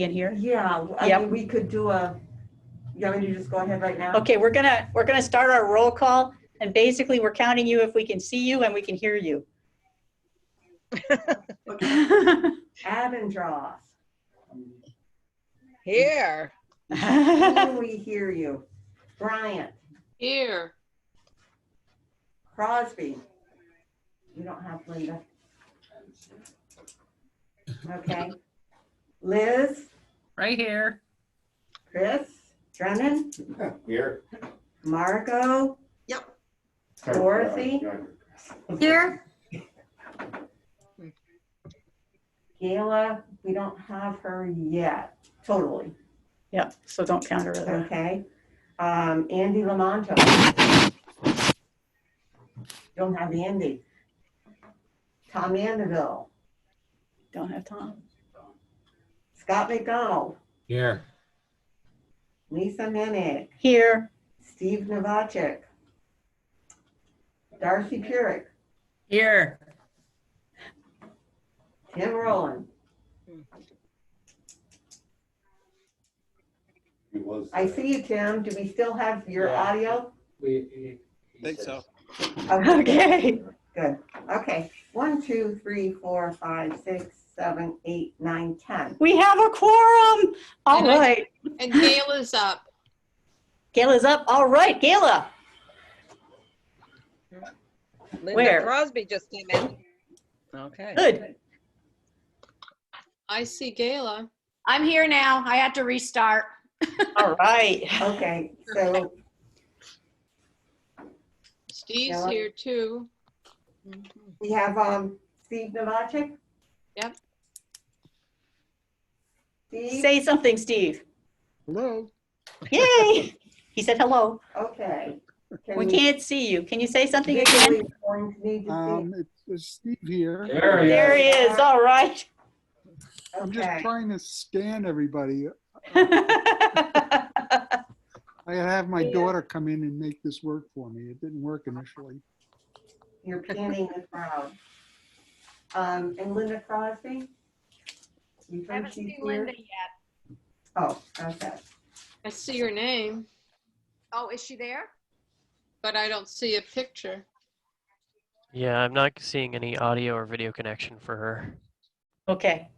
in here. Yeah, I Yep. mean, we could do a, you want me to just go ahead right now? Okay, we're gonna start our roll call, and basically we're counting you if we can see you and we can hear you. Abendroth, Here. can we hear you? Bryant, Here. Crosby. You don't have Linda. Okay. Liz, Right here. Chris, Drennan, Here. Margot. Yep. Dorothy. Here. Gayla, we don't have her yet, totally, Yeah, so don't count her either. okay? Andy Lamonto. Don't have Andy. Tom Mandeville, Don't have Tom. Scott McDonald, Here. Lisa Minnick, Here. Steve Novacek, Darcy Purick, Here. Tim Rowland. I see you, Tim. Do we still have your Yeah. audio? Think so. Okay. Good. Okay. 1, 2, 3, 4, 5, 6, 7, 8, 9, 10. We have a quorum. All And I- right. And Gayla's up. Gayla's up. All right, Gayla. Linda Where? Crosby just came in. Okay. Good. I see Gayla. I'm here now. I had to restart. All right. Okay. So Steve's Gayla? here too. we have Steve Novacek. Yep. Steve. Say something, Steve. Hello. Yay. He said hello. Okay. Can We can't see you. Can you say something Victor again? is going to need to It's Steve here. There he is. All right. see. I'm just Okay. trying to scan everybody. All I had to have my daughter come in and make this work for me. It didn't work initially. You're panning the crowd. And Linda Crosby? You I haven't think she's seen here? Linda yet. Oh, okay. I see your name, Oh, is she there? but I don't see a picture. Yeah, I'm not seeing any audio or video connection for her. Okay.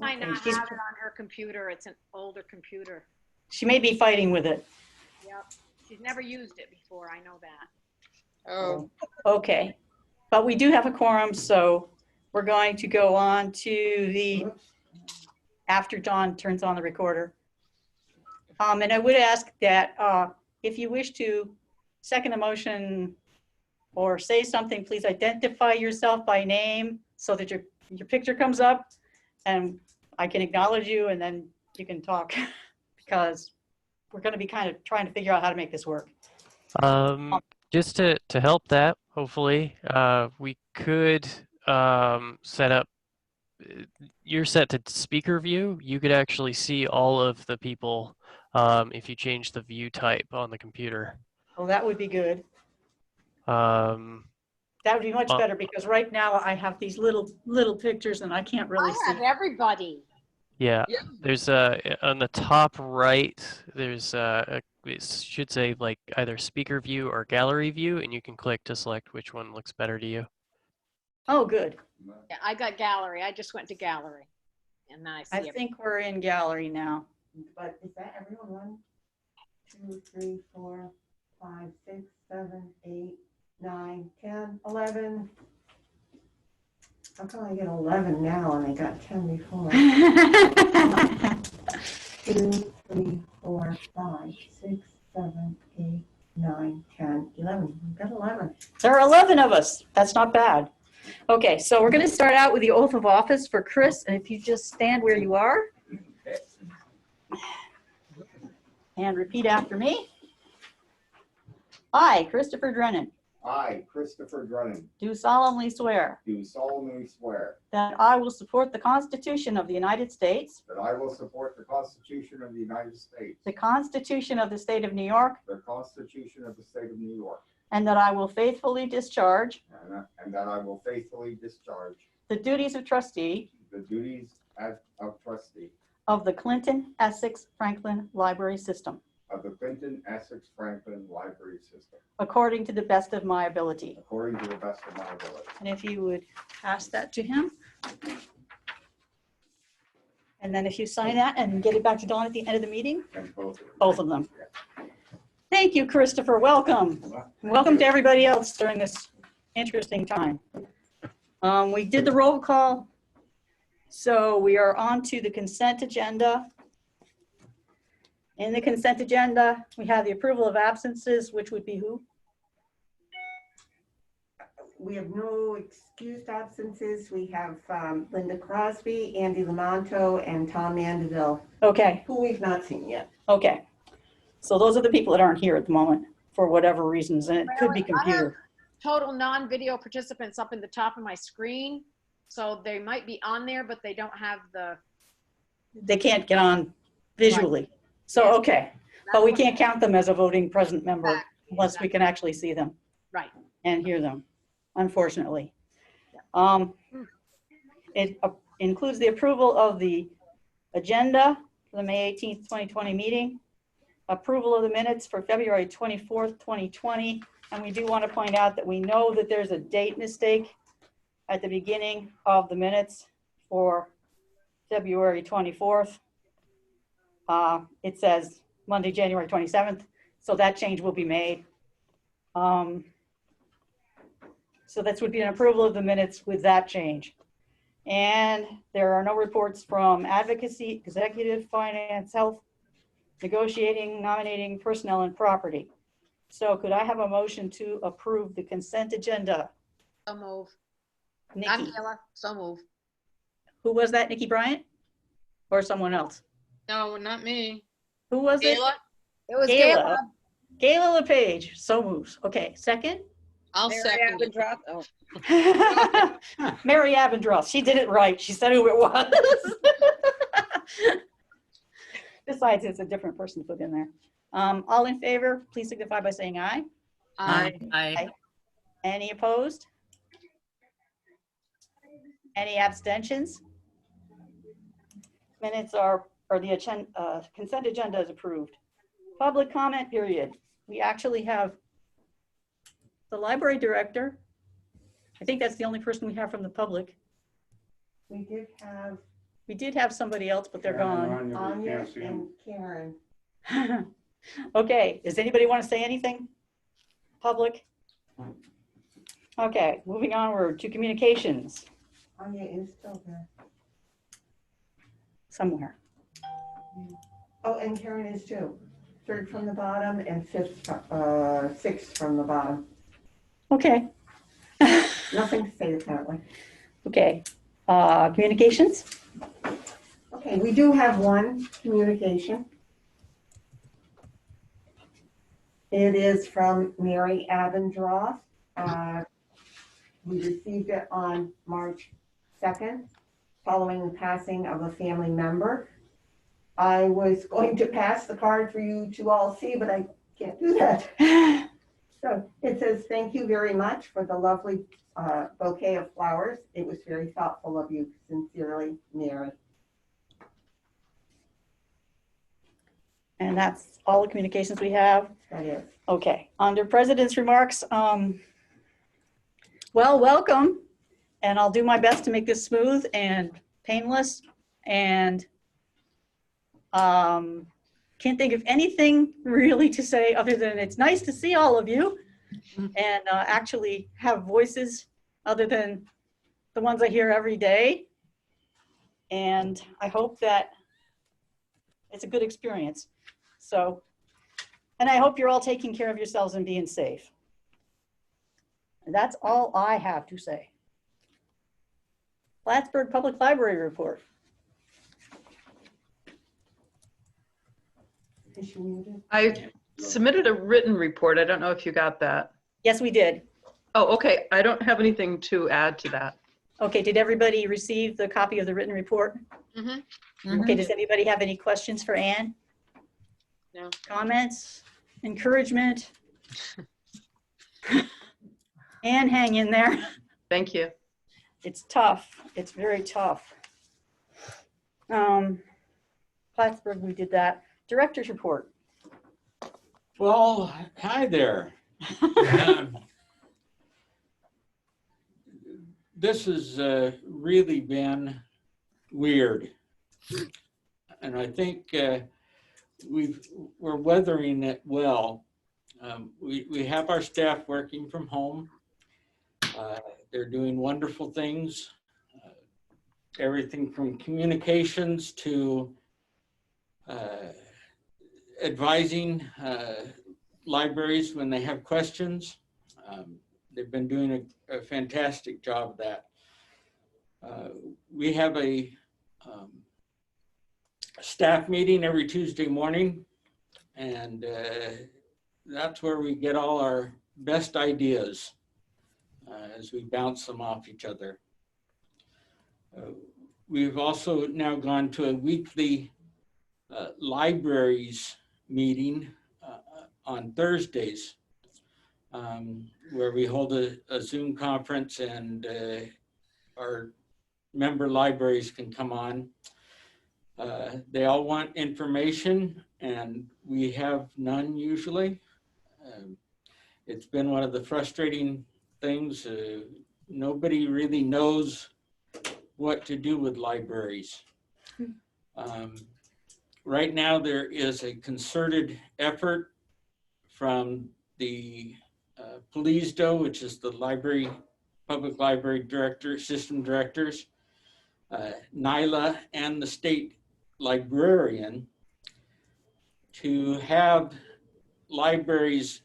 I Okay, not she's- have it on her computer. It's an older computer. She may be fighting with it. Yep. She's never used it before. I know that. Oh, Okay. But we do have a quorum, so we're going to go on to the, after John turns on the recorder. And I would ask that if you wish to second the motion or say something, please identify yourself by name so that your picture comes up and I can acknowledge you and then you can talk because we're going to be kind of trying to figure out how to make this work. Just to help that, hopefully, we could set up. You're set to speaker view. You could actually see all of the people if you change the view type on the computer. Oh, that would be good. Um, That would be much better because right now I have these little pictures and I can't really I have see. everybody. yeah, Yeah. there's on the top right. There's it should say like either speaker view or gallery view, and you can click to select which one looks better to you. Oh, good. Yeah, I got gallery. I just went to gallery. And I see I everybody. think we're in gallery now. But is that everyone? 1, 2, 3, 4, 5, 6, 7, 8, 9, 10, 11. How come I get 11 now and I got 10 before? 2, 3, 4, 5, 6, 7, 8, 9, 10, 11. We've got 11. There are 11 of us. That's not bad. Okay, so we're going to start out with the oath of office for Chris. And if you just stand where you are and repeat after me. I, Christopher Drennan, I, Christopher Drennan, do solemnly swear do solemnly swear that I will support the Constitution of the United States, that I will support the Constitution of the United States, the Constitution of the State of New York, the Constitution of the State of New York, and that I will faithfully discharge and that I will faithfully discharge the duties of trustee the duties of trustee of the Clinton Essex Franklin Library System, of the Clinton Essex Franklin Library System, according to the best of my ability. according to the best of my ability. And if you would pass that to him. And then if you sign that and get it back to Dawn at the end of the meeting, And both of them. Thank you, Christopher. Welcome. Welcome to everybody else during this interesting time. We did the roll call. So we are on to the consent agenda. In the consent agenda, we have the approval of absences, which would be who? We have no excused absences. We have Linda Crosby, Andy Lamonto, and Tom Mandeville, Okay, who we've not seen yet. okay. So those are the people that aren't here at the moment for whatever reasons, and it could be Well, I have computer. Total non-video participants up in the top of my screen. So they might be on there, but they don't have the. They can't get on visually. So, Yes. okay, but we can't count them as a voting present member Exactly, unless we can actually see them Right. and hear them, unfortunately. It includes the approval of the agenda for the May 18th, 2020 meeting, approval of the minutes for February 24th, 2020. And we do want to point out that we know that there's a date mistake at the beginning of the minutes for February 24th. It says Monday, January 27th, so that change will be made. So this would be an approval of the minutes with that change. And there are no reports from advocacy, executive, finance, health, negotiating, nominating, personnel, and property. So could I have a motion to approve the consent agenda? So move. I'm Nikki, Kayla. So move. who was that? Nikki Bryant? Or someone else? No, not me. Who was it? Gayla, It was Gayla. Gayla. Gayla LePage, so moves. Okay, second? I'll Mary second it. Abendroth. Oh, Mary Abendroth, she did it right. She said who it was. Besides, it's a different person to put in there. All in favor, please signify by saying aye. Aye. Any opposed? Any abstentions? Minutes are, or the consent agenda is approved. Public comment period. We actually have the library director. I think that's the only person we have from the public. We did have We did have somebody else, but they're gone. Anya and Karen. Okay, does anybody want to say anything? Public? Okay, moving onward to communications Anya is still there. somewhere. Oh, and Karen is too. Third from the bottom and sixth from the bottom. Okay, Nothing to say apparently. okay. Communications? Okay, we do have one communication. It is from Mary Abendroth. We received it on March 2nd, following the passing of a family member. I was going to pass the card for you to all see, but I can't do that. So it says, "Thank you very much for the lovely bouquet of flowers. It was very thoughtful of you. Sincerely, Mary." And that's all the communications we have. That is. Okay, under president's remarks, well, welcome. And I'll do my best to make this smooth and painless. And can't think of anything really to say other than it's nice to see all of you and actually have voices other than the ones I hear every day. And I hope that it's a good experience. So, and I hope you're all taking care of yourselves and being safe. And that's all I have to say. Plattsburgh Public Library report. Is she muted? I submitted a written report. I don't know if you got that. Yes, we did. Oh, okay. I don't have anything to add to that. Okay, did everybody receive the copy of the written report? Mm-hmm. Okay, does anybody have any questions for Anne? No. Comments, encouragement? Anne, hang in there. Thank you. It's tough. It's very tough. Plattsburgh, we did that. Director's report. Well, hi there. Um, This has really been weird. And I think we're weathering it well. We have our staff working from home. They're doing wonderful things. Everything from communications to advising libraries when they have questions. They've been doing a fantastic job of that. We have a staff meeting every Tuesday morning, and that's where we get all our best ideas as we bounce them off each other. We've also now gone to a weekly libraries meeting on Thursdays, where we hold a Zoom conference, and our member libraries can come on. They all want information, and we have none usually. It's been one of the frustrating things. Nobody really knows what to do with libraries. Right now, there is a concerted effort from the PLSDO, which is the Public Library System Directors, NYLA, and the state librarian, to have libraries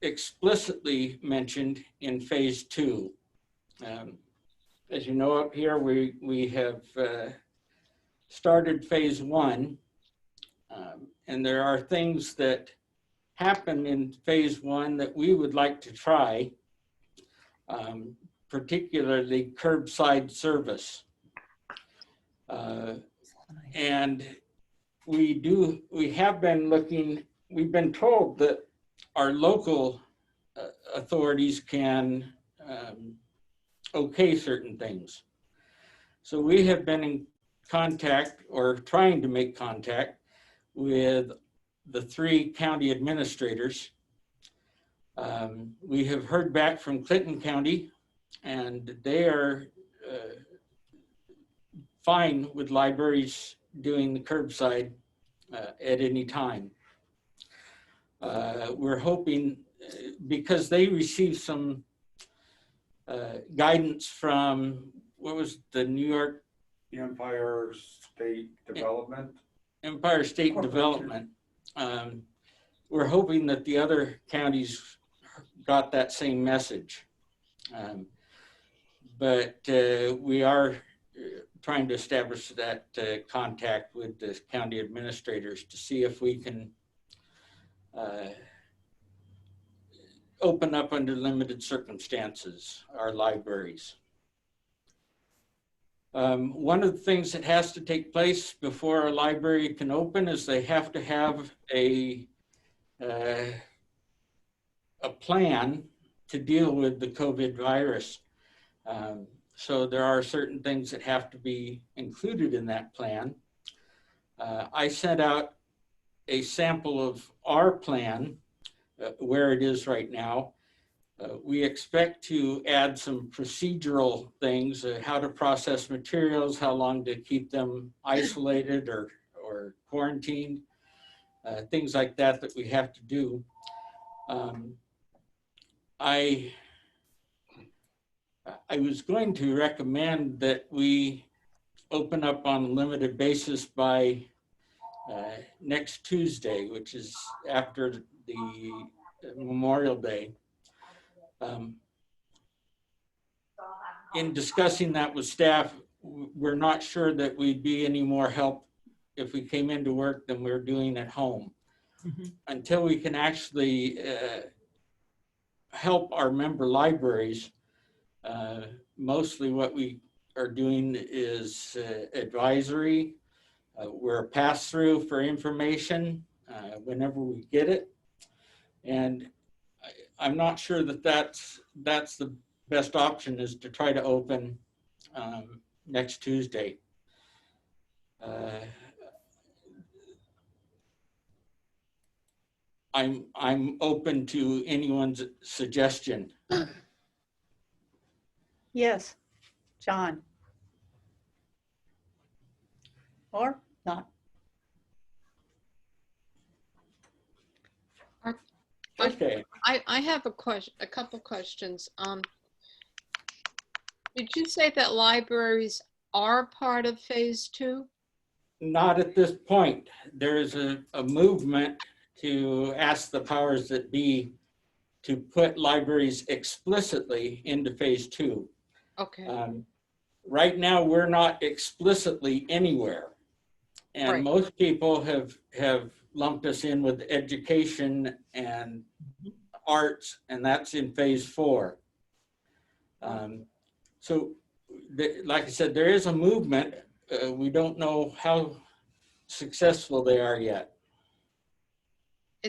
explicitly mentioned in phase 2. As you know, up here, we have started phase 1, and there are things that happen in phase 1 that we would like to try, particularly curbside service. And we have been looking, we've been told that our local authorities can okay certain things. So we have been in contact, or trying to make contact, with the 3 county administrators. We have heard back from Clinton County, and they are fine with libraries doing the curbside at any time. We're hoping, because they received some guidance from, what was the New York? Empire State Development. Empire State Development. We're hoping that the other counties got that same message. But we are trying to establish that contact with the county administrators to see if we can open up under limited circumstances our libraries. One of the things that has to take place before a library can open is they have to have a plan to deal with the COVID virus. So there are certain things that have to be included in that plan. I sent out a sample of our plan, where it is right now. We expect to add some procedural things, how to process materials, how long to keep them isolated or quarantined, things like that that we have to do. I was going to recommend that we open up on a limited basis by next Tuesday, which is after the Memorial Day. In discussing that with staff, we're not sure that we'd be any more help if we came into work than we're doing at home. Until we can actually help our member libraries, mostly what we are doing is advisory. We're a pass-through for information whenever we get it. And I'm not sure that that's the best option, is to try to open next Tuesday. I'm open to anyone's suggestion. Yes, John. Or not. Okay. I have a couple questions. Did you say that libraries are part of phase 2? Not at this point. There's a movement to ask the powers that be to put libraries explicitly into phase 2. Okay, Right now, we're not explicitly anywhere. And Right. most people have lumped us in with education and arts, and that's in phase 4. So, like I said, there is a movement. We don't know how successful they are yet.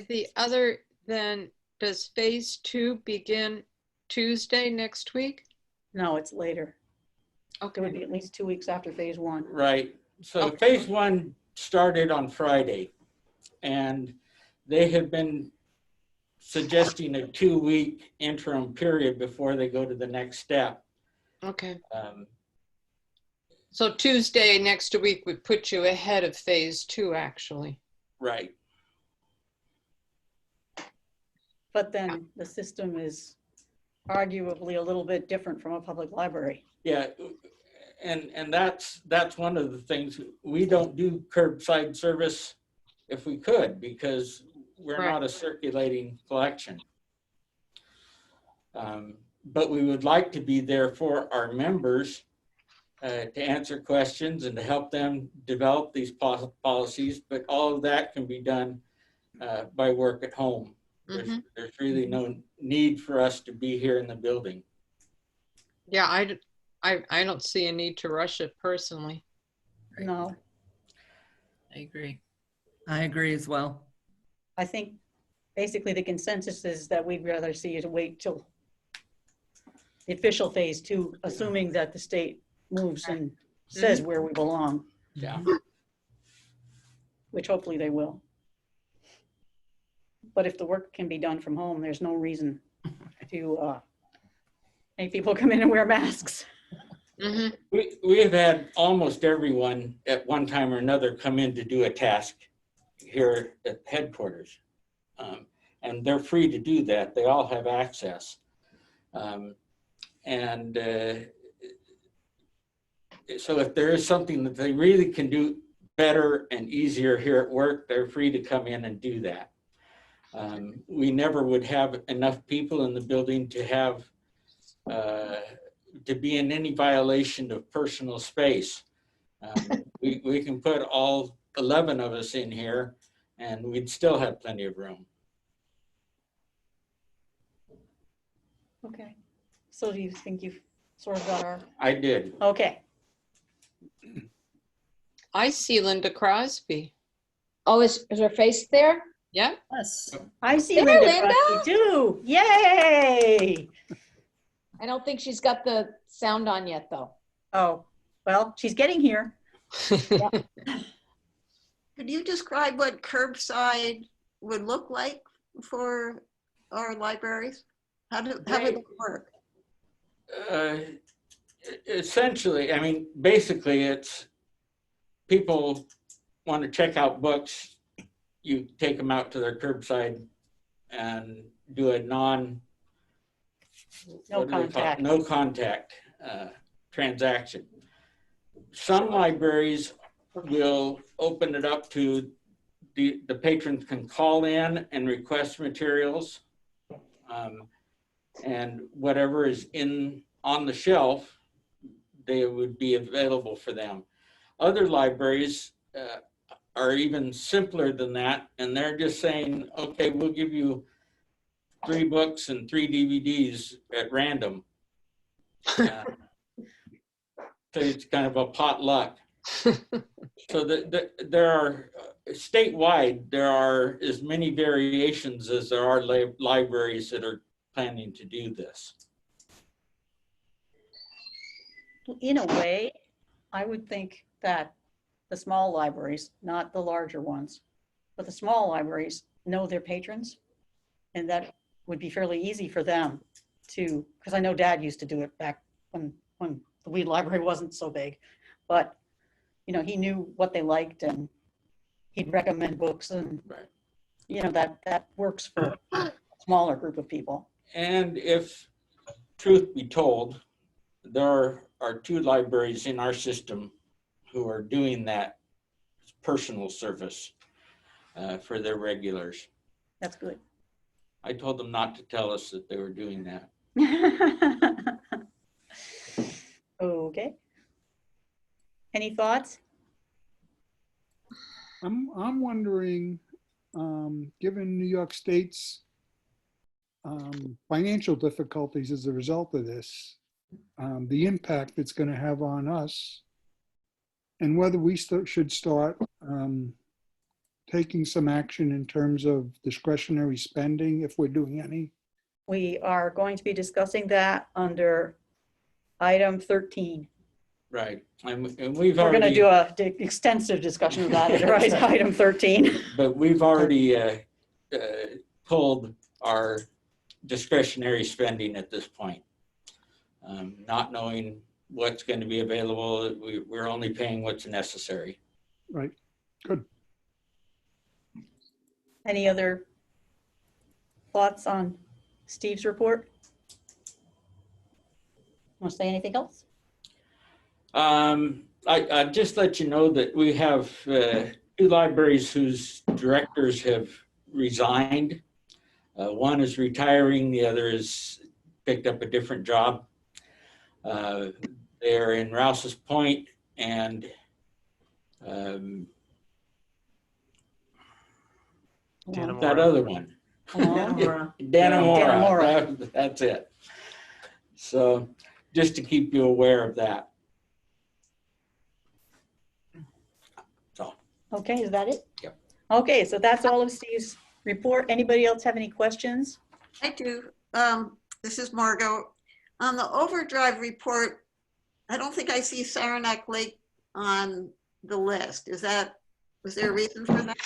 the other then, does phase 2 begin Tuesday next week? No, it's later. It would Okay, be at least 2 weeks after phase 1. Right. So Okay. phase 1 started on Friday, and they have been suggesting a 2-week interim period before they go to the next step. okay. Um, So Tuesday next week would put you ahead of phase 2, actually. right. But then the system is arguably a little bit different from a public library. Yeah. And that's one of the things. We don't do curbside service if we could, because we're Right. not a circulating collection. But we would like to be there for our members to answer questions and to help them develop these policies. But all of that can be done by work at home. Mhm. There's really no need for us to be here in the building. Yeah, I don't see a need to rush it personally. No, I agree. I agree as well. I think basically the consensus is that we'd rather see you to wait till the official phase 2, assuming that the state moves and says where we belong, Yeah. which hopefully they will. But if the work can be done from home, there's no reason to make people come in and wear masks. Hmm. We have had almost everyone at one time or another come in to do a task here at headquarters. And they're free to do that. They all have access. So if there is something that they really can do better and easier here at work, they're free to come in and do that. We never would have enough people in the building to have to be in any violation of personal space. We can put all 11 of us in here and we'd still have plenty of room. Okay. So do you think you've sort of got our, I did. okay. I see Linda Crosby. Oh, is her face there? Yeah. Yes. I see There, Linda Linda. Crosby too. Yay! I don't think she's got the sound on yet, though. Oh, well, she's getting here. Could you describe what curbside would look like for our libraries? How would it work? Essentially, I mean, basically it's people want to check out books, you take them out to their curbside and do a No contact. no contact transaction. Some libraries will open it up to the patrons can call in and request materials, and whatever is on the shelf, they would be available for them. Other libraries are even simpler than that, and they're just saying, okay, we'll give you 3 books and 3 DVDs at random. So it's kind of a potluck. So there are, statewide, there are as many variations as there are libraries that are planning to do this. In a way, I would think that the small libraries, not the larger ones, but the small libraries know their patrons. And that would be fairly easy for them to, because I know Dad used to do it back when the Weed Library wasn't so big. But, you know, he knew what they liked and he'd recommend books and, Right. you know, that works for a smaller group of people. And if truth be told, there are 2 libraries in our system who are doing that personal service for their regulars. That's good. I told them not to tell us that they were doing that. Okay. Any thoughts? I'm wondering, given New York State's financial difficulties as a result of this, the impact it's going to have on us, and whether we should start taking some action in terms of discretionary spending, if we're doing any. We are going to be discussing that under item 13. Right. And we've We're going to already, do a extensive discussion of that under item 13. but we've already pulled our discretionary spending at this point. Not knowing what's going to be available, we're only paying what's necessary. Right. Good. Any other thoughts on Steve's report? Want to say anything else? I just let you know that we have 2 libraries whose directors have resigned. One is retiring, the other has picked up a different job. They're in Rouse's Point and that other one. Dannemora. Dannemora. That's it. So just to keep you aware of that. So. Okay, is that it? Yep. Okay, so that's all of Steve's report. Anybody else have any questions? I do. This is Margot. On the overdrive report, I don't think I see Saranac Lake on the list. Was there a reason for that?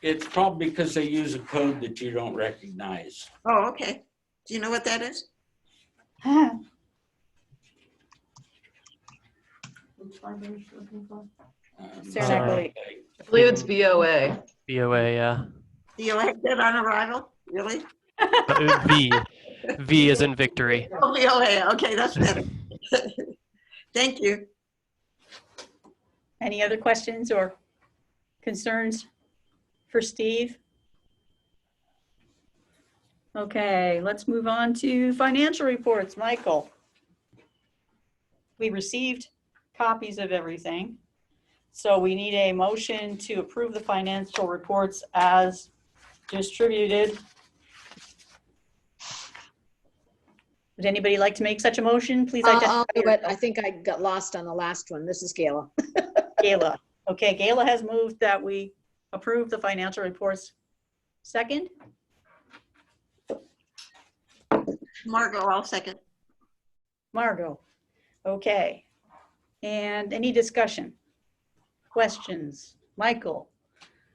It's probably because they use a code that you don't recognize. Oh, okay. Do you know what that is? Which library is she looking for? Saranac Lake. I believe it's VOA. BOA, yeah. Do you like that on arrival? Really? V. V as in victory. Oh, VOA. Okay, that's better. Thank you. Any other questions or concerns for Steve? Okay, let's move on to financial reports. Michael. We received copies of everything. So we need a motion to approve the financial reports as distributed. Would anybody like to make such a motion? Please identify I'll do it. yourself. I think I got lost on the last one. This is Gayla. Gayla. Okay, Gayla has moved that we approve the financial reports. Second? Margot, I'll second. Margot. Okay. And any discussion? Questions? Michael?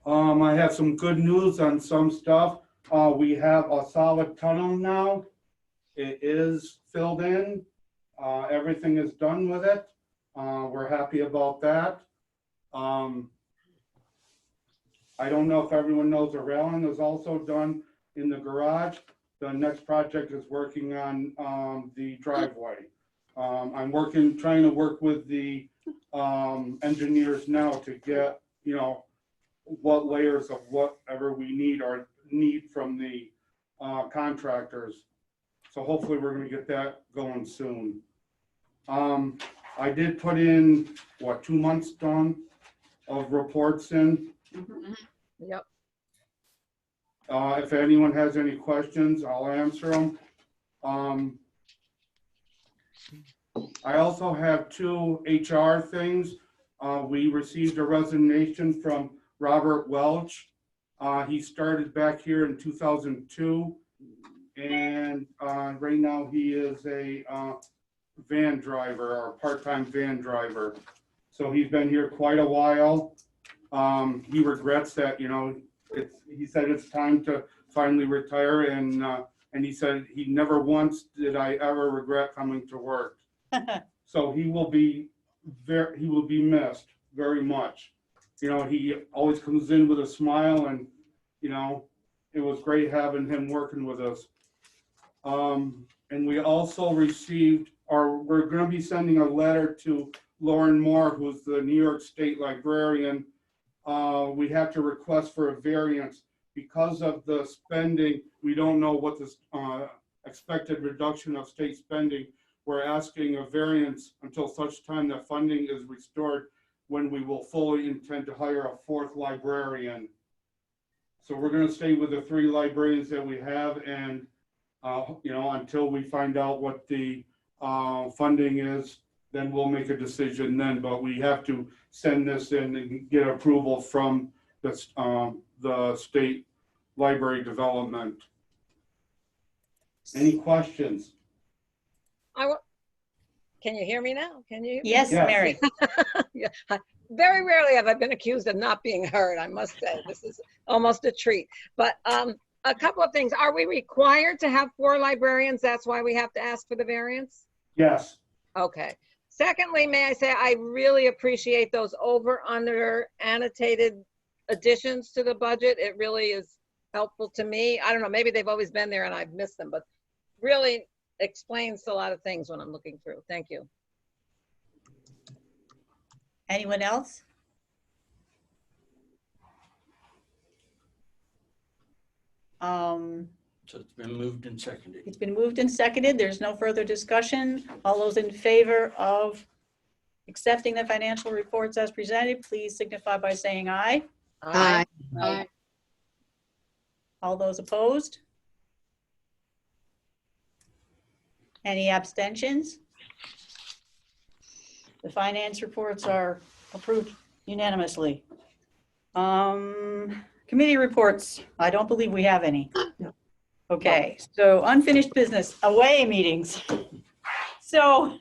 I have some good news on some stuff. We have a solid tunnel now. It is filled in. Everything is done with it. We're happy about that. I don't know if everyone knows the railing is also done in the garage. The next project is working on the driveway. I'm trying to work with the engineers now to get, what layers of whatever we need or need from the contractors. So hopefully we're going to get that going soon. I did put in, 2 months done of reports in. Yep. If anyone has any questions, I'll answer them. I also have 2 HR things. We received a resignation from Robert Welch. He started back here in 2002. And right now he is a van driver or part-time van driver. So he's been here quite a while. He regrets that, he said it's time to finally retire, and he said he never once did I ever regret coming to work. So he will be missed very much. He always comes in with a smile, and, it was great having him working with us. And we also received, or we're going to be sending a letter to Lauren Moore, who's the New York State librarian. We have to request for a variance because of the spending. We don't know what the expected reduction of state spending. We're asking a variance until such time that funding is restored, when we will fully intend to hire a 4th librarian. So we're going to stay with the 3 librarians that we have, and until we find out what the funding is, then we'll make a decision then. But we have to send this in and get approval from the state library development. Any questions? Can you hear me now? Can you? Yes, Mary. Yeah. Very rarely have I been accused of not being heard, I must say. This is almost a treat. But a couple of things. Are we required to have 4 librarians? That's why we have to ask for the variance? Yes. Okay. Secondly, may I say, I really appreciate those over/under annotated additions to the budget. It really is helpful to me. I don't know, maybe they've always been there and I've missed them, but really explains a lot of things when I'm looking through. Thank you. Anyone else? So it's been moved and seconded. It's been moved and seconded. There's no further discussion. All those in favor of accepting the financial reports as presented, please signify by saying aye. Aye. Aye. All those opposed? Any abstentions? The finance reports are approved unanimously. Committee reports, I don't believe we have any. Okay, so unfinished business, away meetings. So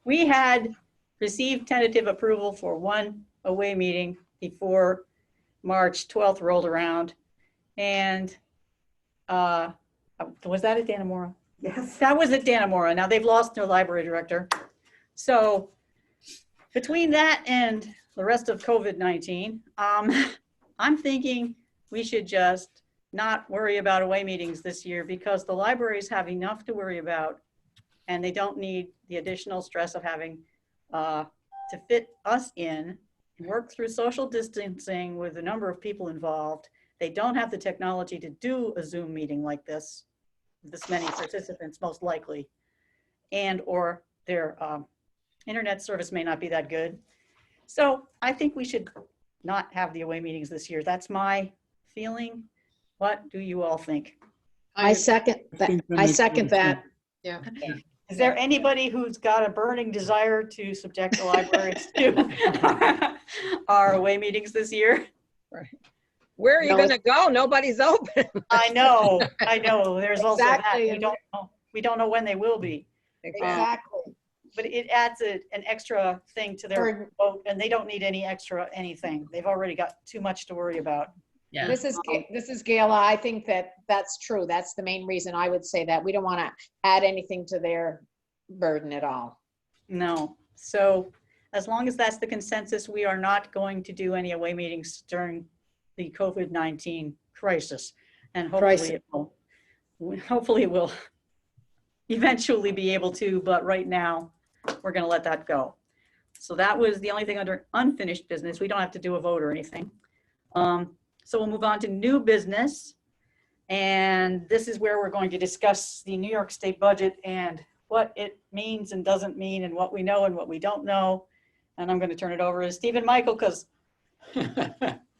we had received tentative approval for 1 away meeting before March 12th rolled around. And was that at Dannemora? Yes. That was at Dannemora. Now they've lost their library director. So between that and the rest of COVID-19, I'm thinking we should just not worry about away meetings this year, because the libraries have enough to worry about, and they don't need the additional stress of having to fit us in and work through social distancing with a number of people involved. They don't have the technology to do a Zoom meeting like this many participants, most likely, and or their internet service may not be that good. So I think we should not have the away meetings this year. That's my feeling. What do you all think? I second that. I second that. Yeah. Is there anybody who's got a burning desire to subject the libraries to our away meetings this year? Right. Where are you going to go? Nobody's open. I know. There's also Exactly. that. We don't know when they will be. Exactly. But it adds an extra thing to their vote, and they don't need any extra anything. They've already got too much to worry about. Yeah. This is Gayla. I think that's true. That's the main reason I would say that. We don't want to add anything to their burden at all. No. So as long as that's the consensus, we are not going to do any away meetings during the COVID-19 crisis. And hopefully it will eventually be able to, but right now we're going to let that go. So that was the only thing under unfinished business. We don't have to do a vote or anything. So we'll move on to new business. And this is where we're going to discuss the New York State budget and what it means and doesn't mean, and what we know and what we don't know. And I'm going to turn it over to Stephen Michael, because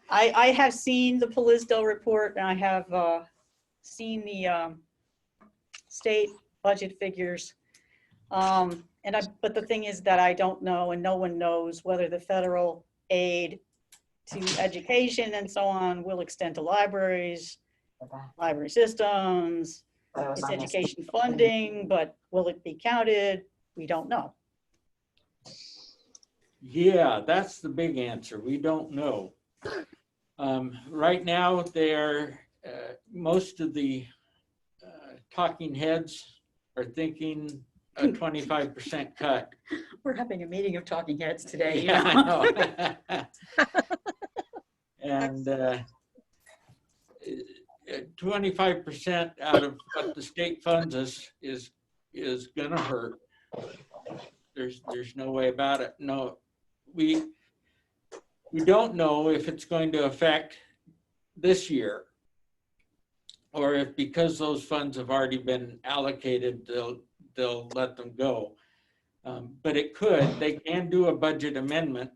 I have seen the Polisdale report, and I have seen the state budget figures. But the thing is that I don't know, and no one knows, whether the federal aid to education and so on will extend to libraries, library systems, it's education funding, but will it be counted? We don't know. Yeah, that's the big answer. We don't know. Right now, most of the talking heads are thinking a 25% cut. We're having a meeting of talking heads today, you Yeah, know? I know. And 25% out of what the state funds us is gonna hurt. There's no way about it. No, we don't know if it's going to affect this year, or if because those funds have already been allocated, they'll let them go. But it could. They can do a budget amendment,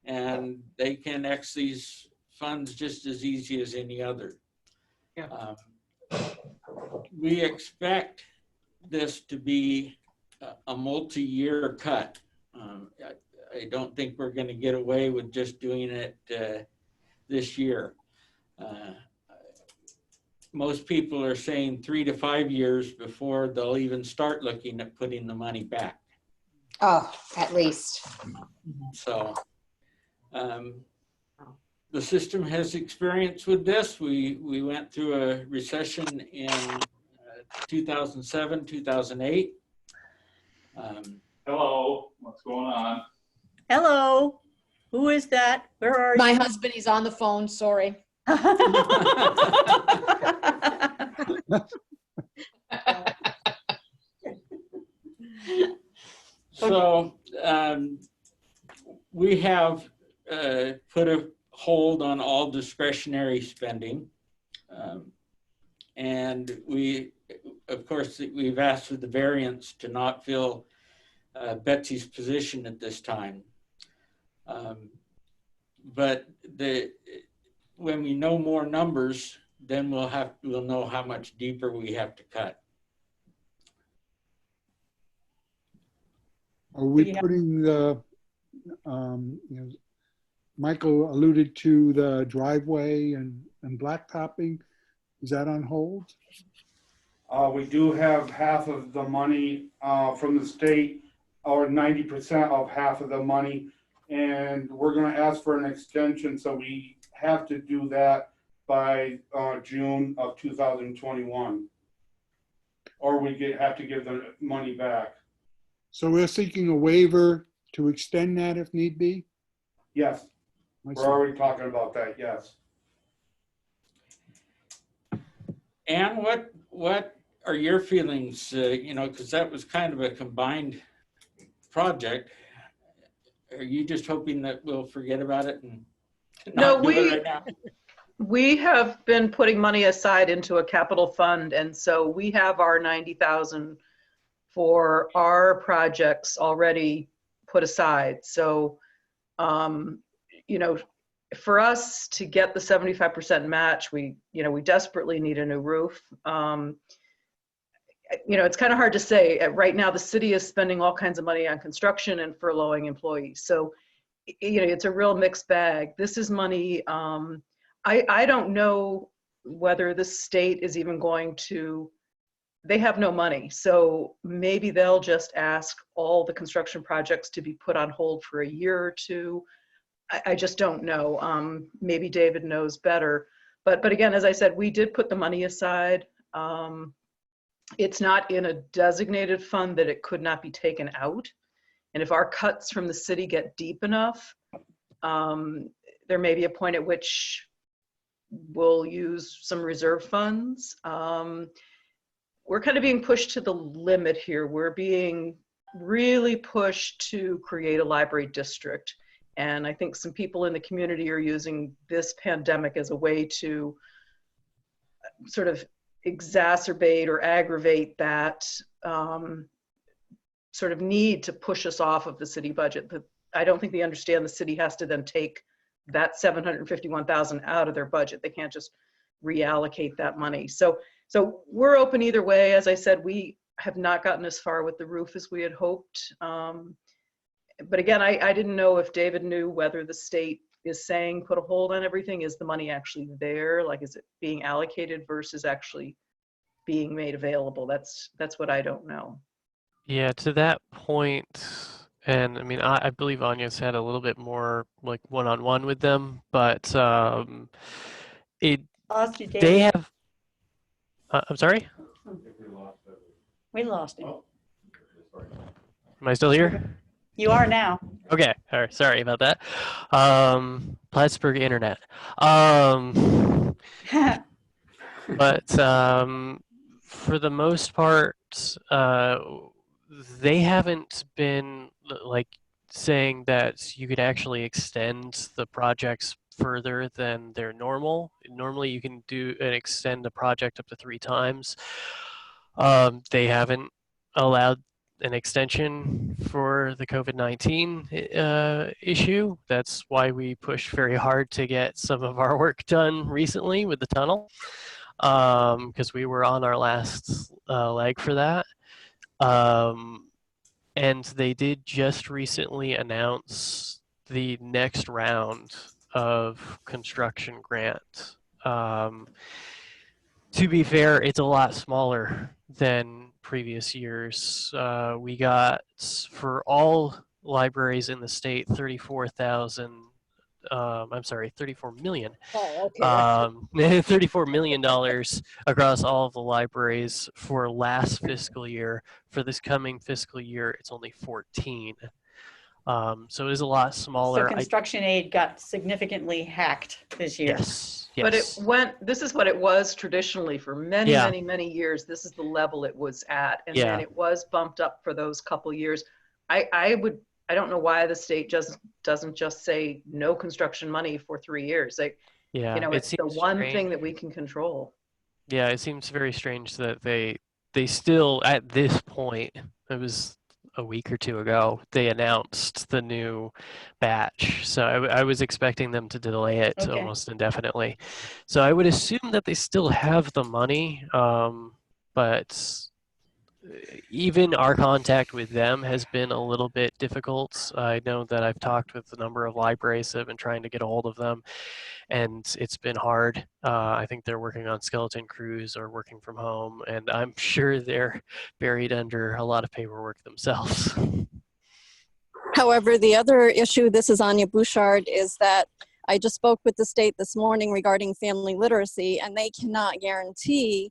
and they can X these funds just as easy as any other. Yeah. We expect this to be a multi-year cut. I don't think we're going to get away with just doing it this year. Most people are saying 3 to 5 years before they'll even start looking at putting the money back. Oh, at least. So the system has experience with this. We went through a recession in 2007, 2008. Hello, what's going on? Hello, who is that? Where are My you? husband, he's on the phone, sorry. So we have put a hold on all discretionary spending. And of course, we've asked for the variance to not fill Betsy's position at this time. But when we know more numbers, then we'll know how much deeper we have to cut. Are we putting the, Michael alluded to the driveway and blacktopping. Is that on hold? We do have half of the money from the state, or 90% of half of the money, and we're going to ask for an extension, so we have to do that by June of 2021, or we have to give the money back. So we're seeking a waiver to extend that if need be? Yes, I see. we're already talking about that, yes. And what are your feelings, because that was kind of a combined project. Are you just hoping that we'll forget about it and No, not do it right now? We have been putting money aside into a capital fund, and so we have our 90,000 for our projects already put aside. So, for us to get the 75% match, we desperately need a new roof. It's kind of hard to say. Right now, the city is spending all kinds of money on construction and furloughing employees. So, it's a real mixed bag. This is money. I don't know whether the state is even going to, they have no money. So maybe they'll just ask all the construction projects to be put on hold for a year or two. I just don't know. Maybe David knows better. But again, as I said, we did put the money aside. It's not in a designated fund that it could not be taken out. And if our cuts from the city get deep enough, there may be a point at which we'll use some reserve funds. We're kind of being pushed to the limit here. We're being really pushed to create a library district. And I think some people in the community are using this pandemic as a way to sort of exacerbate or aggravate that sort of need to push us off of the city budget. But I don't think they understand the city has to then take that 751,000 out of their budget. They can't just reallocate that money. So we're open either way. As I said, we have not gotten as far with the roof as we had hoped. But again, I didn't know if David knew whether the state is saying put a hold on everything. Is the money actually there? Like, is it being allocated versus actually being made available? That's what I don't know. Yeah, to that point, And I mean, I believe Anya's had a little bit more like one-on-one with them, but it Lost you, they David. have. I'm sorry. We lost him. Am I still here? You are now. Okay. All right. Sorry about that. Plattsburgh internet. But for the most part, they haven't been like saying that you could actually extend the projects further than they're normal. Normally, you can do and extend a project up to 3 times. They haven't allowed an extension for the COVID-19 issue. That's why we pushed very hard to get some of our work done recently with the tunnel, because we were on our last leg for that. And they did just recently announce the next round of construction grant. To be fair, it's a lot smaller than previous years. We got, for all libraries in the state, 34 million. Oh, okay. $34 million across all of the libraries for last fiscal year. For this coming fiscal year, it's only 14. So it is a lot So smaller. construction aid got significantly hacked this year. Yes. But it went, this is what it was traditionally for many, Yeah. many, many years. This is the level it was at. And Yeah. then it was bumped up for those couple years. I don't know why the state just doesn't just say no construction money for 3 years. Like, Yeah, you know, it it's the seems one strange. thing that we can control. Yeah, it seems very strange that they still, at this point, it was a week or two ago, they announced the new batch. So I was expecting them to delay it Okay. almost indefinitely. So I would assume that they still have the money, but even our contact with them has been a little bit difficult. I know that I've talked with a number of libraries that have been trying to get a hold of them, and it's been hard. I think they're working on skeleton crews or working from home, and I'm sure they're buried under a lot of paperwork themselves. However, the other issue, this is Anya Bouchard, is that I just spoke with the state this morning regarding family literacy, and they cannot guarantee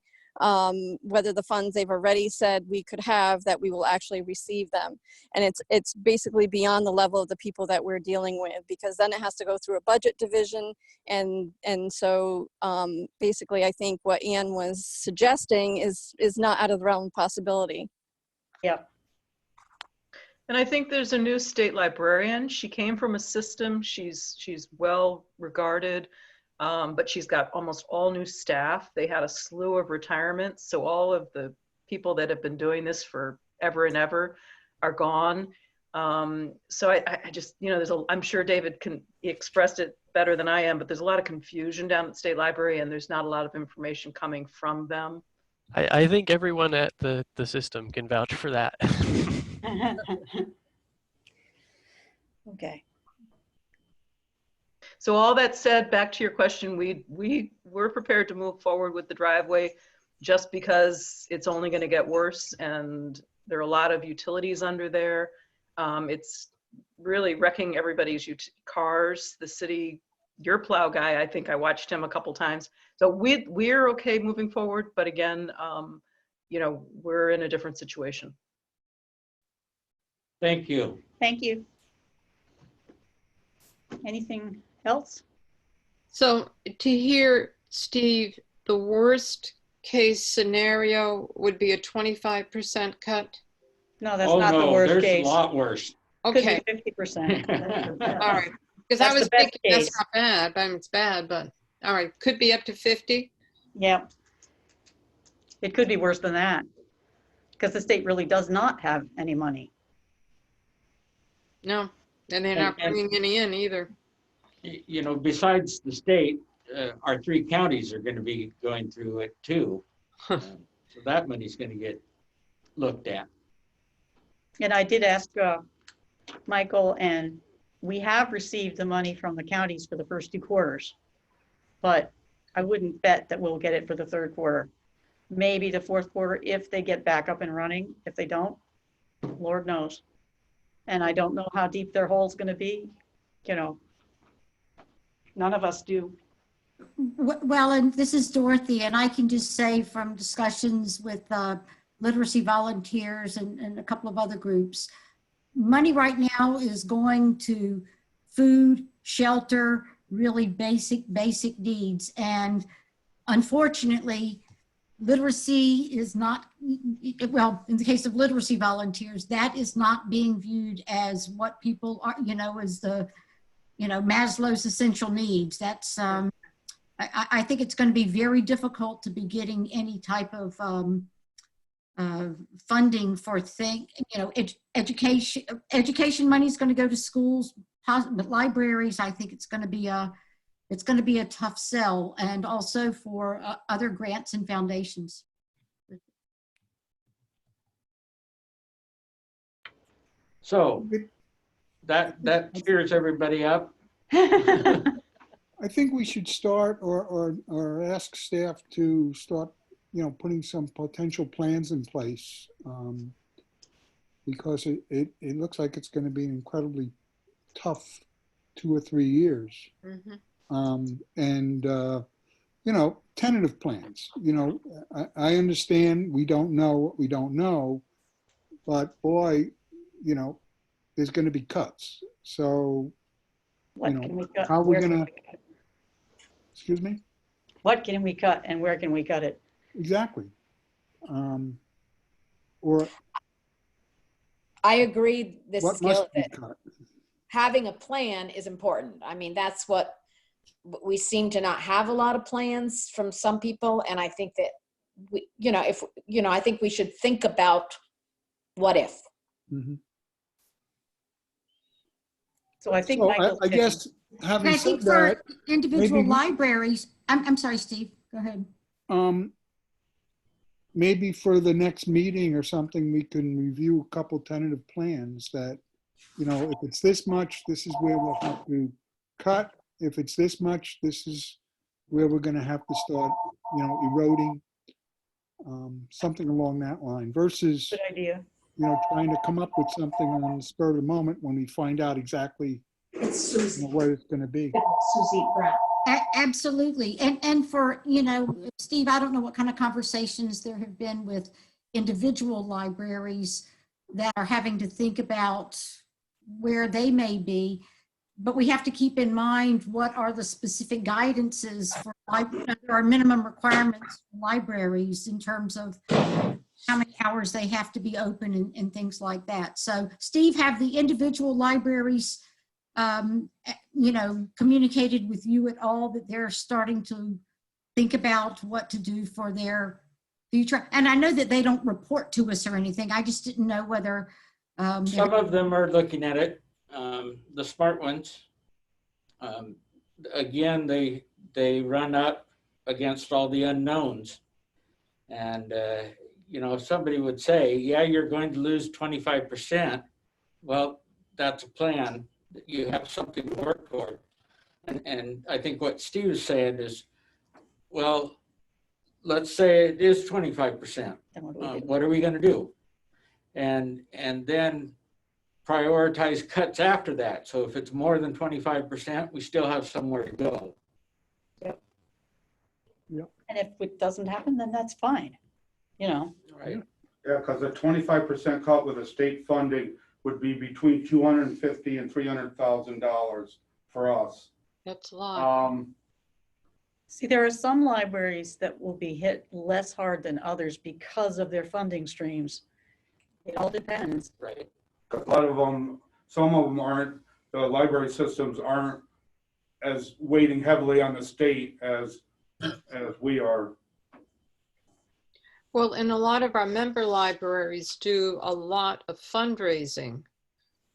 whether the funds they've already said we could have, that we will actually receive them. And it's basically beyond the level of the people that we're dealing with, because then it has to go through a budget division. And so basically, I think what Ann was suggesting is not out of the realm of possibility. Yep. And I think there's a new state librarian. She came from a system. She's well regarded, but she's got almost all new staff. They had a slew of retirements. So all of the people that have been doing this for ever and ever are gone. So I just, you know, I'm sure David expressed it better than I am, but there's a lot of confusion down at the state library, and there's not a lot of information coming from them. I think everyone at the system can vouch for that. Okay. So all that said, back to your question, we're prepared to move forward with the driveway just because it's only going to get worse, and there are a lot of utilities under there. It's really wrecking everybody's cars. The city, your plow guy, I think I watched him a couple times. So we're okay moving forward, but again, you know, we're in a different situation. Thank you. Thank you. Anything else? So to hear, Steve, the worst case scenario would be a 25% cut? No, that's not the worst there's case. a lot worse. Okay. Could be 50%. All right. Because I That's was the best thinking that's case. not bad. I mean, it's bad, but all right. Could be up to 50. Yeah. It could be worse than that, because the state really does not have any money. No, and they're not And- bringing any in either. You know, besides the state, our 3 counties are going to be going through it too. So that money's going to get looked at. And I did ask Michael, and we have received the money from the counties for the first 2 quarters, but I wouldn't bet that we'll get it for the 3rd quarter. Maybe the 4th quarter if they get back up and running. If they don't, Lord knows. and I don't know how deep their hole's gonna be, you know. None of us do. Well, and this is Dorothy, and I can just say from discussions with literacy volunteers and a couple of other groups, money right now is going to food, shelter, really basic needs. And unfortunately, literacy is not, well, in the case of literacy volunteers, that is not being viewed as what people are, as the, Maslow's essential needs. That's, I think it's going to be very difficult to be getting any type of funding for education. Education money is going to go to schools, but libraries, I think it's going to be a tough sell, and also for other grants and foundations. So that cheers everybody up. I think we should start or ask staff to start, putting some potential plans in place, because it looks like it's going to be an incredibly tough 2 or 3 years. Tentative plans. I understand we don't know what we don't know, but boy, there's going to be cuts. So, What can we cut? how are we Where can going to, we cut? excuse me? What can we cut and where can we cut it? Exactly. Or I agree, this what skill must be that cut? having a plan is important. I mean, that's what we seem to not have a lot of plans from some people. And I think that I think we should think about what if. Mhm. So I think So Michael's I guess And having I think said that, for individual maybe- libraries, I'm sorry, Steve, go ahead. maybe for the next meeting or something, we can review a couple tentative plans that, if it's this much, this is where we'll have to cut. If it's this much, this is where we're going to have to start, eroding, something along that line versus, Good idea. trying to come up with something on the spur of the moment when we find out exactly what it's going to be. Absolutely. And for, Steve, I don't know what kind of conversations there have been with individual libraries that are having to think about where they may be, but we have to keep in mind what are the specific guidances for there are minimum requirements for libraries in terms of how many hours they have to be open and things like that. So Steve, have the individual libraries communicated with you at all that they're starting to think about what to do for their future? And I know that they don't report to us or anything. I just didn't know whether. Some of them are looking at it, the smart ones. Again, they run up against all the unknowns. And, if somebody would say, yeah, you're going to lose 25%, well, that's a plan. You have something to work toward. And I think what Steve is saying is, well, let's say it is 25%. What are we going to do? And then prioritize cuts after that. So if it's more than 25%, we still have somewhere to go. Yep. Yep. And if it doesn't happen, then that's fine. Right. Yeah, because a 25% cut with a state funding would be between $250,000 and $300,000 for us. That's a lot. See, there are some libraries that will be hit less hard than others because of their funding streams. It all depends. Right. A lot of them, some of them aren't, the library systems aren't as weighting heavily on the state as we are. Well, and a lot of our member libraries do a lot of fundraising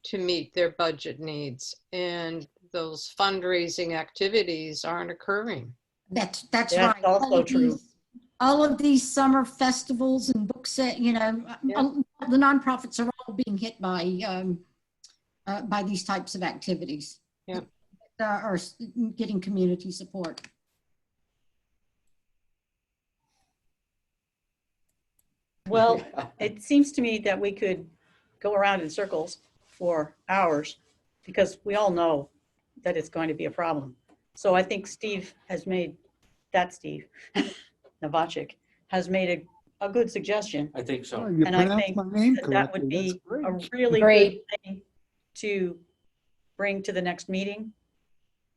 to meet their budget needs, and those fundraising activities aren't occurring. That's That's right. also true. All of these summer festivals and book set, the nonprofits are all being hit by these types of activities. Yeah. Are getting community support. Well, it seems to me that we could go around in circles for hours, because we all know that it's going to be a problem. So I think Steve Novacek has made a good suggestion. I think so. Oh, you And I pronounced think my name that would correctly. That's be great. a really Great. good thing to bring to the next meeting.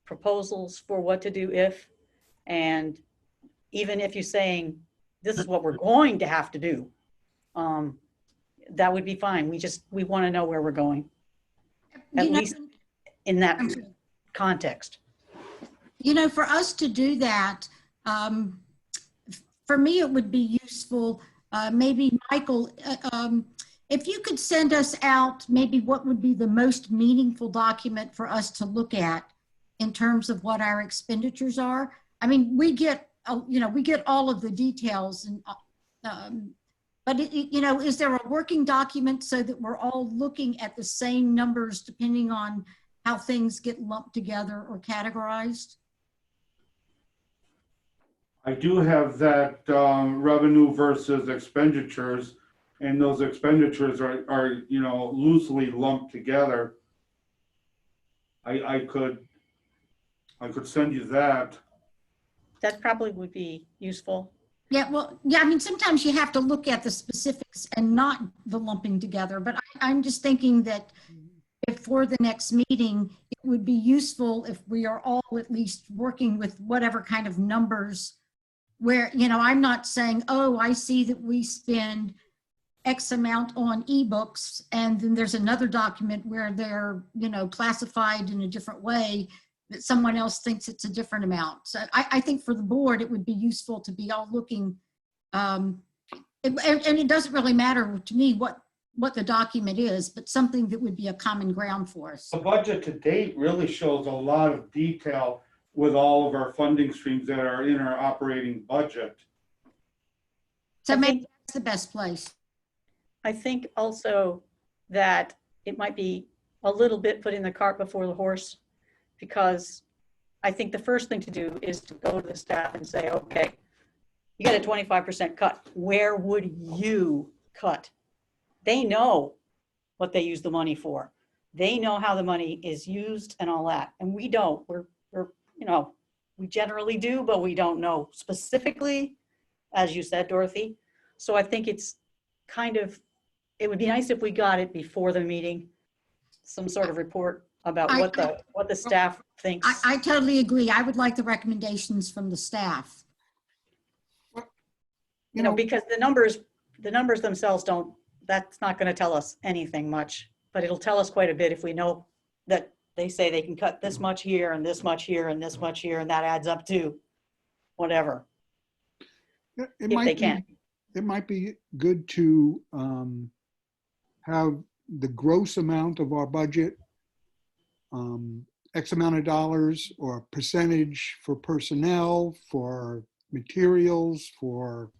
Proposals for what to do if, and even if you're saying, this is what we're going to have to do, that would be fine. We want to know where we're going, at You know, least in that context. You know, for us to do that, for me, it would be useful, maybe Michael, if you could send us out maybe what would be the most meaningful document for us to look at in terms of what our expenditures are. I mean, we get all of the details, and but you know, is there a working document so that we're all looking at the same numbers depending on how things get lumped together or categorized? I do have that revenue versus expenditures, and those expenditures are loosely lumped together. I could send you that. That probably would be useful. Yeah, well, yeah, I mean, sometimes you have to look at the specifics and not the lumping together, but I'm just thinking that if for the next meeting, it would be useful if we are all at least working with whatever kind of numbers where, you know, I'm not saying, oh, I see that we spend X amount on ebooks, and then there's another document where they're, you know, classified in a different way that someone else thinks it's a different amount. So I think for the board, it would be useful to be all looking, and it doesn't really matter to me what the document is, but something that would be a common ground for us. The budget to date really shows a lot of detail with all of our funding streams that are in our operating budget. So maybe that's the best place. I think also that it might be a little bit putting the cart before the horse, because I think the first thing to do is to go to the staff and say, okay, you got a 25% cut. Where would you cut? They know what they use the money for. They know how the money is used and all that. And we don't. We're you know, we generally do, but we don't know specifically, as you said, Dorothy. So I think it's kind of, it would be nice if we got it before the meeting, some sort of report about what the staff thinks. I totally agree. I would like the recommendations from the staff. You know, because the numbers themselves that's not going to tell us anything much, but it'll tell us quite a bit if we know that they say they can cut this much here and this much here and this much here, and that adds up to whatever. If they can. It might be good to have the gross amount of our budget, X amount of dollars or percentage for personnel, for materials, for,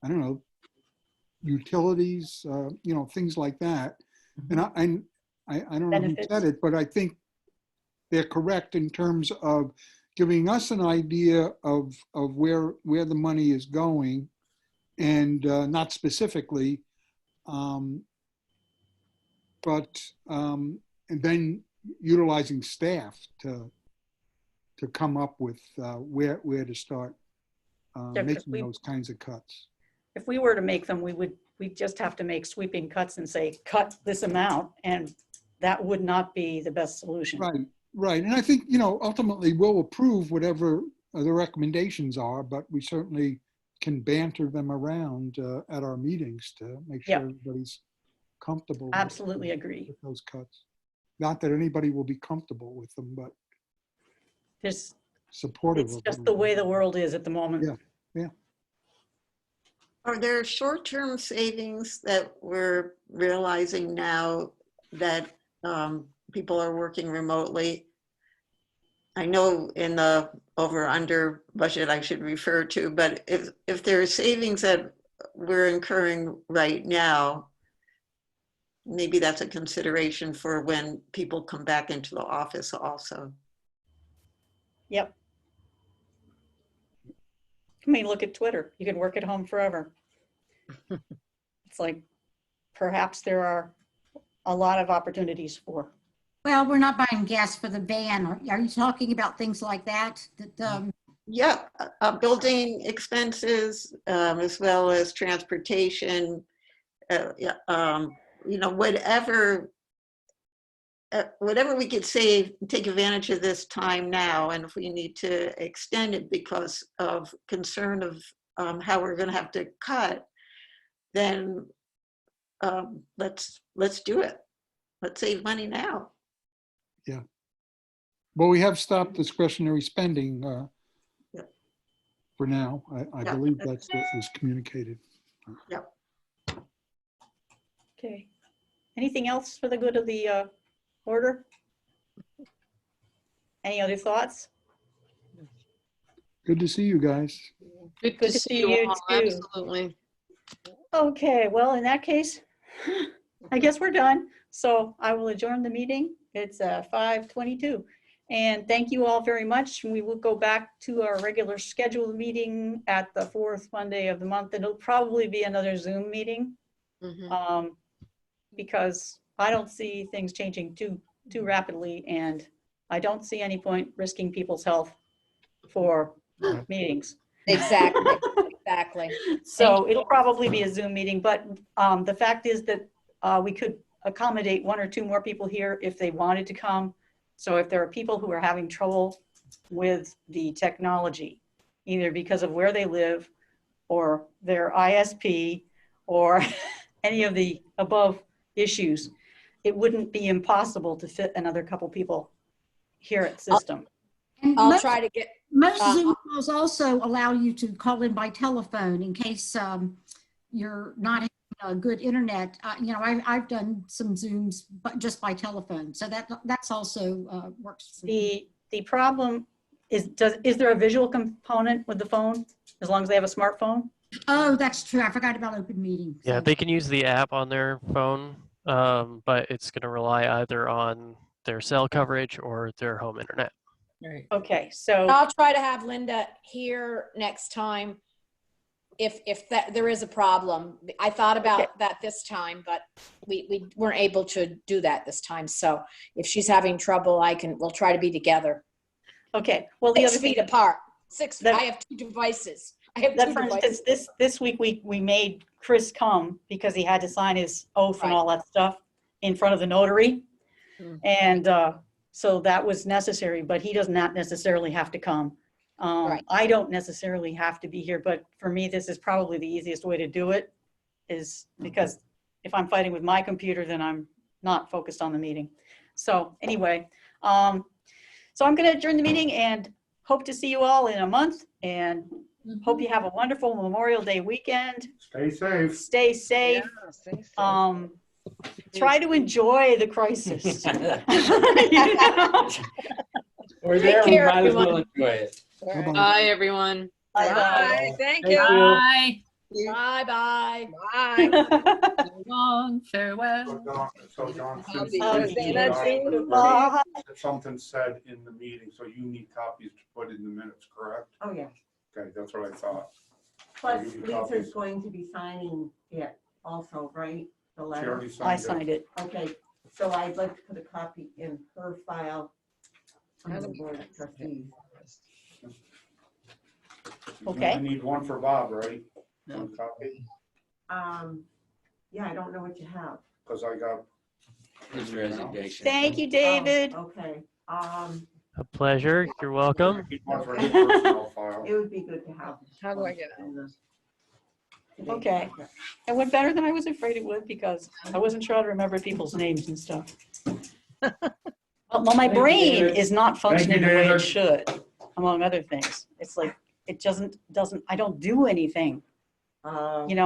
I don't know, utilities, you know, things like that. And I don't know who said it, but I think they're correct in terms of giving us an idea of where the money is going, and not specifically, but and then utilizing staff to come up with where to start making those kinds of cuts. If we were to make them, we'd just have to make sweeping cuts and say, cut this amount, and that would not be the best solution. Right. And I think, you know, ultimately we'll approve whatever the recommendations are, but we certainly can banter them around at our meetings to make sure everybody's comfortable. Absolutely agree. With those cuts. Not that anybody will be comfortable with them, but supportive. It's just the way the world is at the moment. Yeah. Are there short-term savings that we're realizing now that people are working remotely? I know in the over/under budget I should refer to, but if there are savings that we're incurring right now, maybe that's a consideration for when people come back into the office also. Yep. I mean, look at Twitter. You can work at home forever. It's like, perhaps there are a lot of opportunities for. Well, we're not buying gas for the van. Are you talking about things like that? Yeah, building expenses, as well as transportation, whatever we could save, take advantage of this time now. And if we need to extend it because of concern of how we're going to have to cut, then let's do it. Let's save money now. Yeah. Well, we have stopped discretionary spending for now. I Yeah. believe that's what was communicated. Yep. Okay. Anything else for the good of the order? Any other thoughts? Good to see you guys. Good Good to see you all, too. absolutely. Okay, well, in that case, I guess we're done. So I will adjourn the meeting. It's 5:22. And thank you all very much. We will go back to our regular scheduled meeting at the fourth Monday of the month. It'll probably be another Zoom meeting because I don't see things changing too rapidly, and I don't see any point risking people's health for meetings. Exactly, exactly. So it'll probably be a Zoom meeting, but the fact is that we could accommodate one or two more people here if they wanted to come. So if there are people who are having trouble with the technology, either because of where they live or their ISP or any of the above issues, it wouldn't be impossible to fit another couple people here at System. And I'll most- try to get, Most Zoom calls also allow you to call in by telephone in case you're not having a good internet. I've done some Zooms, but just by telephone. So that's also works. For me. The problem is, is there a visual component with the phone as long as they have a smartphone? Oh, that's true. I forgot about open meeting. Yeah, they can use the app on their phone, but it's going to rely either on their cell coverage or their home internet. Right. Okay, so I'll try to have Linda here next time if there is a problem. I thought about that this time, but we weren't able to do that this time. So if she's having trouble, we'll try to be together. okay. Well, the 6 other feet thing, apart. I have two devices. for instance, this week we made Chris come because he had to sign his oath and all that stuff in front of the notary, and so that was necessary. But he does not necessarily have to come. I don't necessarily have to be here, but for me, this is probably the easiest way to do it, is because if I'm fighting with my computer, then I'm not focused on the meeting. So anyway, so I'm going to adjourn the meeting and hope to see you all in a month, and hope you have a wonderful Memorial Day weekend. Stay safe. Stay safe. Yeah, stay safe. Try to enjoy the crisis. We're Take there, we care, might as well everyone. enjoy it. Bye, everyone. Bye, thank you. Bye. Bye-bye. Bye. Long farewell. So John, I'll since be you saying need that copies, soon. Bye. something said in the meeting, so you need copies to put in the minutes, correct? Oh, yeah. Okay, that's what I thought. Plus, I'll give you Lisa's copies. going to be signing it also, right? The She letter. already I signed signed it. it. Okay, so I'd like to put a copy in her file on the board of trustees. Okay. I need one for Bob, right? One copy, Yeah, I don't know what you have. because I got. His resignation. Thank you, David. Oh, okay, A pleasure. You're welcome. Keep one for his personnel file. it would be good to have. How do I get in the- Okay. It went better than I was afraid it would because I wasn't sure how to remember people's names and stuff. Well, my Thank you, brain David. is not functioning the way David. it should, among other things. It's like, it doesn't, I don't do anything, you know?